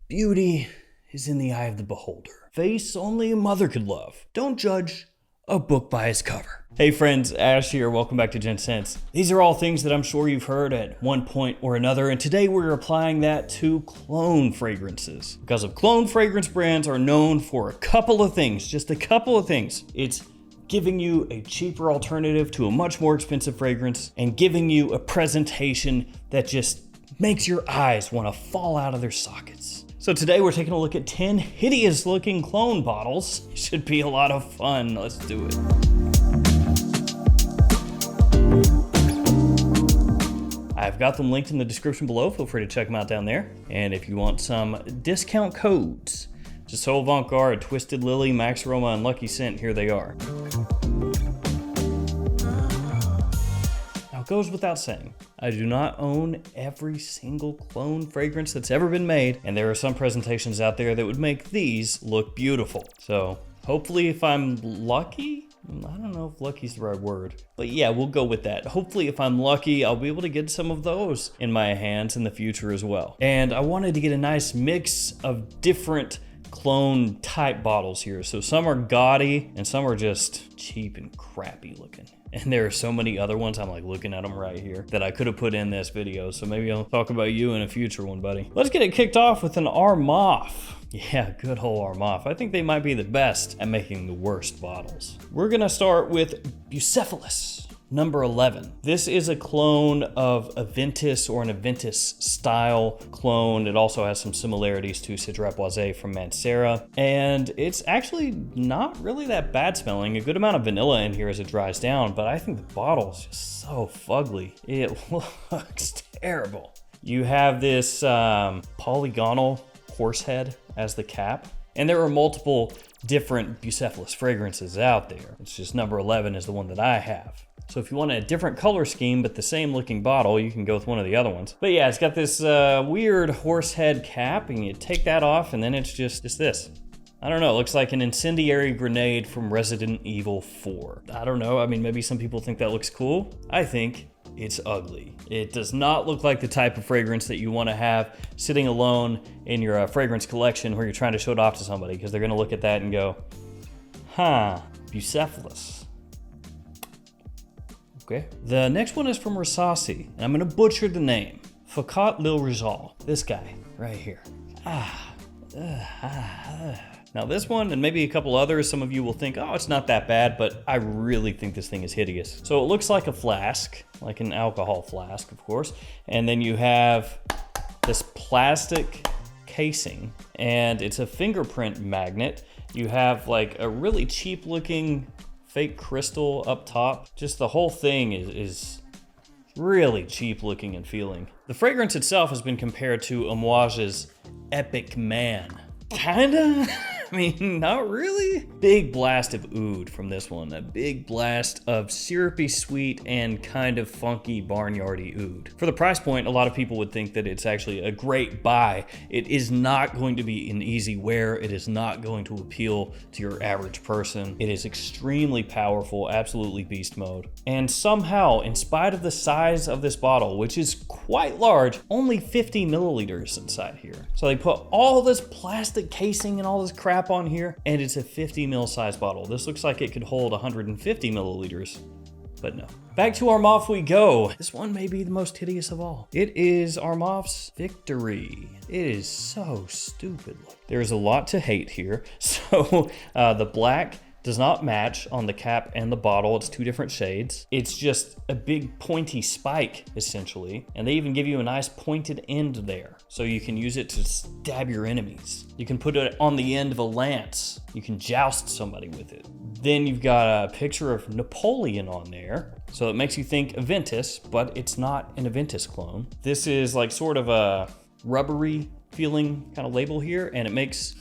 Beauty is in the eye of the beholder. Face only a mother could love. Don't judge a book by its cover. Hey friends, Ash here. Welcome back to Gents. These are all things that I'm sure you've heard at one point or another, and today we're applying that to clone fragrances. Because of clone fragrance brands are known for a couple of things, just a couple of things. It's giving you a cheaper alternative to a much more expensive fragrance, and giving you a presentation that just makes your eyes want to fall out of their sockets. So today we're taking a look at 10 hideous looking clone bottles. It should be a lot of fun. Let's do it. I've got them linked in the description below. Feel free to check them out down there. And if you want some discount codes, just so Avant-Garde, Twisted Lily, Max Aroma, and Lucky Scent, here they are. Now it goes without saying, I do not own every single clone fragrance that's ever been made, and there are some presentations out there that would make these look beautiful. So hopefully if I'm lucky, I don't know if lucky's the right word, but yeah, we'll go with that. Hopefully if I'm lucky, I'll be able to get some of those in my hands in the future as well. And I wanted to get a nice mix of different clone type bottles here. So some are gaudy and some are just cheap and crappy looking. And there are so many other ones, I'm like looking at them right here, that I could have put in this video. So maybe I'll talk about you in a future one, buddy. Let's get it kicked off with an Armoff. Yeah, good old Armoff. I think they might be the best at making the worst bottles. We're gonna start with Bucephalus. Number 11. This is a clone of Aventus, or an Aventus style clone. It also has some similarities to Citra Boisé from Mancera, and it's actually not really that bad smelling. A good amount of vanilla in here as it dries down, but I think the bottle is just so fugly. It looks terrible. You have this polygonal horse head as the cap, and there are multiple different Bucephalus fragrances out there. It's just number 11 is the one that I have. So if you want a different color scheme but the same looking bottle, you can go with one of the other ones. But yeah, it's got this weird horse head cap, and you take that off and then it's this. I don't know, it looks like an incendiary grenade from Resident Evil 4. I don't know, I mean, maybe some people think that looks cool. I think it's ugly. It does not look like the type of fragrance that you want to have sitting alone in your fragrance collection where you're trying to show it off to somebody, because they're gonna look at that and go, huh, Bucephalus. Okay. The next one is from Risasi, and I'm gonna butcher the name. Fakat Lil Rizal. This guy right here. Now this one, and maybe a couple others, some of you will think, oh, it's not that bad, but I really think this thing is hideous. So it looks like a flask, like an alcohol flask, of course. And then you have this plastic casing, and it's a fingerprint magnet. You have like a really cheap looking fake crystal up top. Just the whole thing is really cheap looking and feeling. The fragrance itself has been compared to Amouage's Epic Man. Kinda? I mean, not really. Big blast of oud from this one. A big blast of syrupy sweet and kind of funky barnyardy oud. For the price point, a lot of people would think that it's actually a great buy. It is not going to be an easy wear. It is not going to appeal to your average person. It is extremely powerful, absolutely beast mode. And somehow, in spite of the size of this bottle, which is quite large, only 50 milliliters inside here. So they put all this plastic casing and all this crap on here, and it's a 50 ml size bottle. This looks like it could hold 150 milliliters, but no. Back to Armoff we go. This one may be the most hideous of all. It is Armoff's Victory. It is so stupid. There's a lot to hate here. So the black does not match on the cap and the bottle. It's two different shades. It's just a big pointy spike, essentially. And they even give you a nice pointed end there, so you can use it to stab your enemies. You can put it on the end of a lance. You can joust somebody with it. Then you've got a picture of Napoleon on there, so it makes you think Aventus, but it's not an Aventus clone. This is like sort of a rubbery feeling kind of label here, and it makes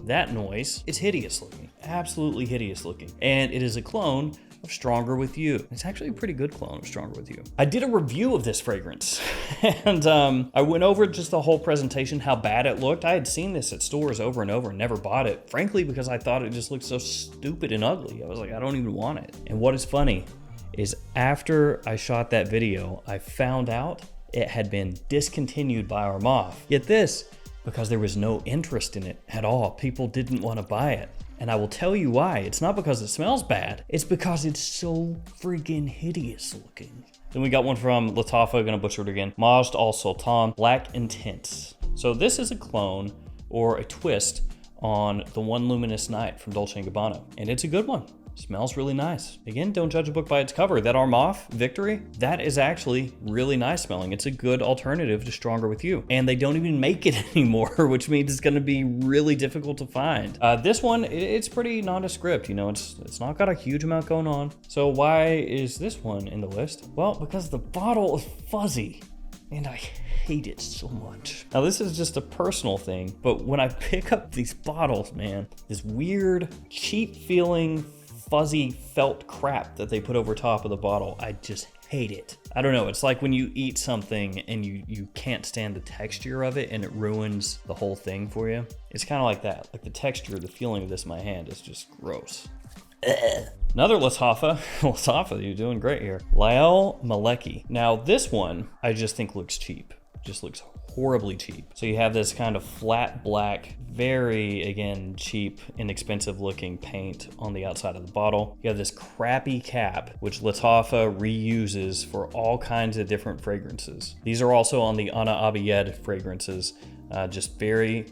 that noise. It's hideous looking, absolutely hideous looking. And it is a clone of Stronger With You. It's actually a pretty good clone of Stronger With You. I did a review of this fragrance and I went over just the whole presentation, how bad it looked. I had seen this at stores over and over and never bought it, frankly, because I thought it just looked so stupid and ugly. I was like, I don't even want it. And what is funny is after I shot that video, I found out it had been discontinued by Armoff. Get this, because there was no interest in it at all. People didn't want to buy it. And I will tell you why. It's not because it smells bad. It's because it's so freaking hideous looking. Then we got one from Lattafa, gonna butcher it again. Majd al Sultan, Black Intense. So this is a clone or a twist on the One Luminous Night from Dolce & Gabbana. And it's a good one. Smells really nice. Again, don't judge a book by its cover. That Armoff Victory, that is actually really nice smelling. It's a good alternative to Stronger With You. And they don't even make it anymore, which means it's gonna be really difficult to find. This one, it's pretty nondescript, you know, it's not got a huge amount going on. So why is this one in the list? Well, because the bottle is fuzzy and I hate it so much. Now this is just a personal thing, but when I pick up these bottles, man, this weird, cheap feeling, fuzzy felt crap that they put over top of the bottle, I just hate it. I don't know, it's like when you eat something and you can't stand the texture of it and it ruins the whole thing for you. It's kind of like that, like the texture, the feeling of this in my hand is just gross. Another Lattafa. Lattafa, you're doing great here. Lael Maleki. Now this one, I just think looks cheap. Just looks horribly cheap. So you have this kind of flat black, very, again, cheap, inexpensive looking paint on the outside of the bottle. You have this crappy cap, which Lattafa reuses for all kinds of different fragrances. These are also on the Ana Abiyed fragrances, just very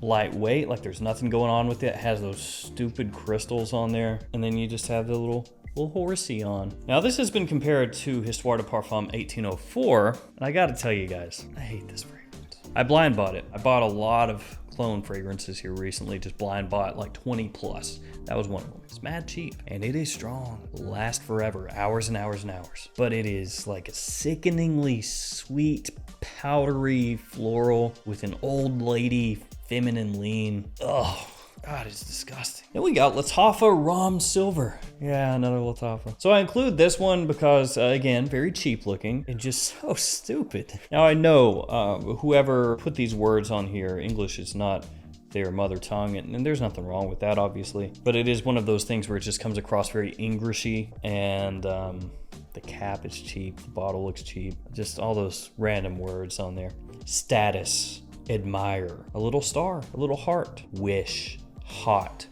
lightweight, like there's nothing going on with it. It has those stupid crystals on there. And then you just have the little horsey on. Now this has been compared to Histoire de Parfum 1804, and I gotta tell you guys, I hate this fragrance. I blind bought it. I bought a lot of clone fragrances here recently, just blind bought like 20 plus. That was one of them. It's mad cheap, and it is strong. It'll last forever, hours and hours and hours. But it is like a sickeningly sweet, powdery floral with an old lady feminine lean. Ugh. God, it's disgusting. Then we got Lattafa ROM Silver. Yeah, another Lattafa. So I include this one because, again, very cheap looking and just so stupid. Now I know whoever put these words on here, English is not their mother tongue, and there's nothing wrong with that, obviously. But it is one of those things where it just comes across very Englishy, and the cap is cheap, the bottle looks cheap. Just all those random words on there. Status, admire, a little star, a little heart, wish, hot,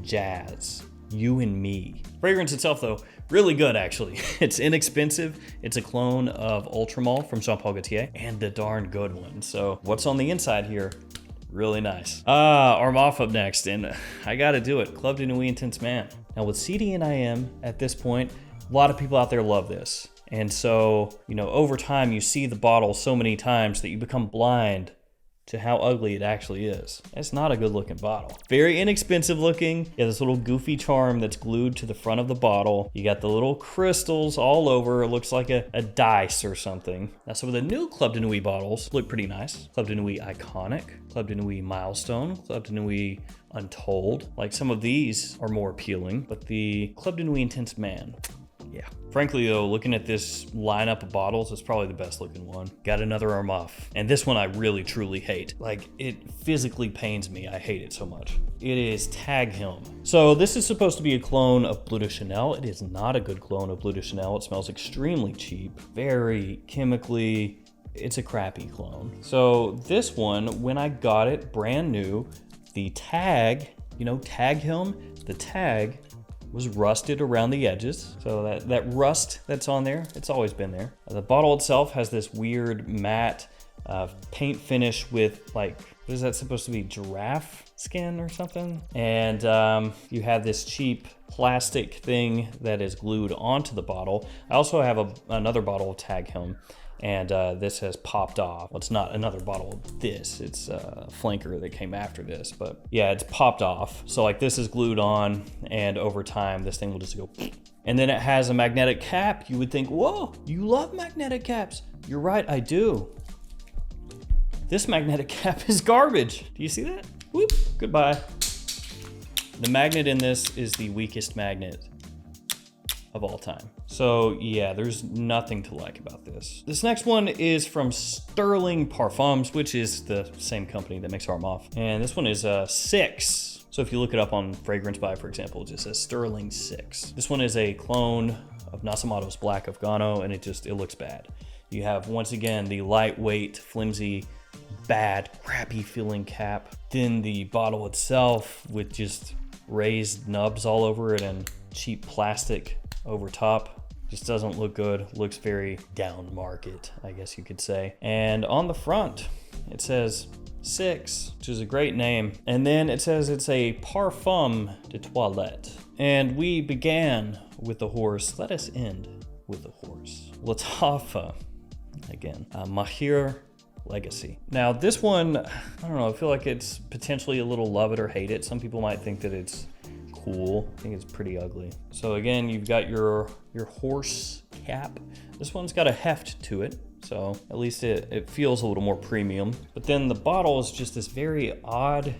jazz, you and me. Fragrance itself though, really good actually. It's inexpensive. It's a clone of Ultramol from Jean Paul Gaultier, and the darn good one. So what's on the inside here? Really nice. Armoff up next, and I gotta do it. Club de Nuit Intense Man. Now with CD and IM at this point, a lot of people out there love this. And so, you know, over time you see the bottle so many times that you become blind to how ugly it actually is. It's not a good looking bottle. Very inexpensive looking. You have this little goofy charm that's glued to the front of the bottle. You got the little crystals all over. It looks like a dice or something. Now some of the new Club de Nuit bottles look pretty nice. Club de Nuit Iconic, Club de Nuit Milestone, Club de Nuit Untold. Like some of these are more appealing, but the Club de Nuit Intense Man, yeah. Frankly though, looking at this lineup of bottles, it's probably the best looking one. Got another Armoff. And this one I really truly hate. Like, it physically pains me. I hate it so much. It is Tag Him. So this is supposed to be a clone of Bleu de Chanel. It is not a good clone of Bleu de Chanel. It smells extremely cheap, very chemically. It's a crappy clone. So this one, when I got it brand new, the tag, you know, Tag Him, the tag was rusted around the edges. So that rust that's on there, it's always been there. The bottle itself has this weird matte paint finish with, like, what is that supposed to be, giraffe skin or something? And you have this cheap plastic thing that is glued onto the bottle. I also have another bottle of Tag Him, and this has popped off. Well, it's not another bottle of this, it's a flanker that came after this, but yeah, it's popped off. So like this is glued on, and over time this thing will just go. And then it has a magnetic cap. You would think, whoa, you love magnetic caps. You're right, I do. This magnetic cap is garbage. Do you see that? Whoop, goodbye. The magnet in this is the weakest magnet of all time. So yeah, there's nothing to like about this. This next one is from Sterling Parfums, which is the same company that makes Armoff. And this one is 6. So if you look it up on Fragrance Buy, for example, it just says Sterling 6. This one is a clone of Nasamato's Black Afghano, and it looks bad. You have, once again, the lightweight, flimsy bad, crappy feeling cap. Then the bottle itself with just raised nubs all over it and cheap plastic over top. Just doesn't look good. Looks very down market, I guess you could say. And on the front, it says 6, which is a great name. And then it says it's a parfum de toilette. And we began with the horse. Let us end with the horse. Lattafa, again, Mahir Legacy. Now this one, I don't know, I feel like it's potentially a little love it or hate it. Some people might think that it's cool. I think it's pretty ugly. So again, you've got your horse cap. This one's got a heft to it, so at least it feels a little more premium. But then the bottle is just this very odd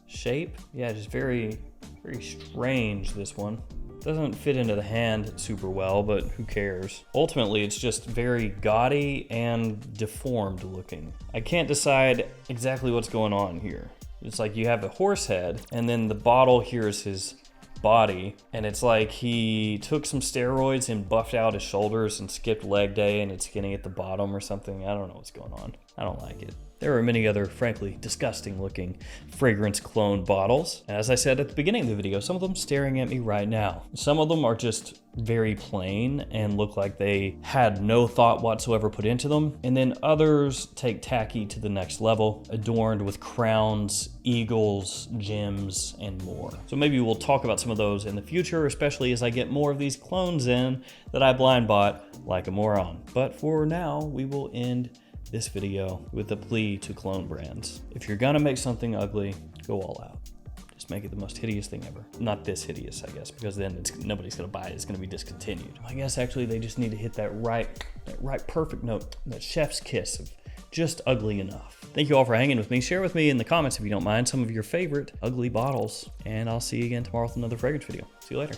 shape. Yeah, just very, very strange, this one. Doesn't fit into the hand super well, but who cares? Ultimately, it's just very gaudy and deformed looking. I can't decide exactly what's going on here. It's like you have a horse head, and then the bottle here is his body, and it's like he took some steroids and buffed out his shoulders and skipped leg day, and it's skinny at the bottom or something. I don't know what's going on. I don't like it. There are many other, frankly, disgusting looking fragrance clone bottles. As I said at the beginning of the video, some of them staring at me right now. Some of them are just very plain and look like they had no thought whatsoever put into them. And then others take tacky to the next level, adorned with crowns, eagles, gems, and more. So maybe we'll talk about some of those in the future, especially as I get more of these clones in that I blind bought like a moron. But for now, we will end this video with a plea to clone brands. If you're gonna make something ugly, go all out. Just make it the most hideous thing ever. Not this hideous, I guess, because then nobody's gonna buy it. It's gonna be discontinued. I guess actually they just need to hit that right perfect note, that chef's kiss of just ugly enough. Thank you all for hanging with me. Share with me in the comments, if you don't mind, some of your favorite ugly bottles. And I'll see you again tomorrow with another fragrance video. See you later.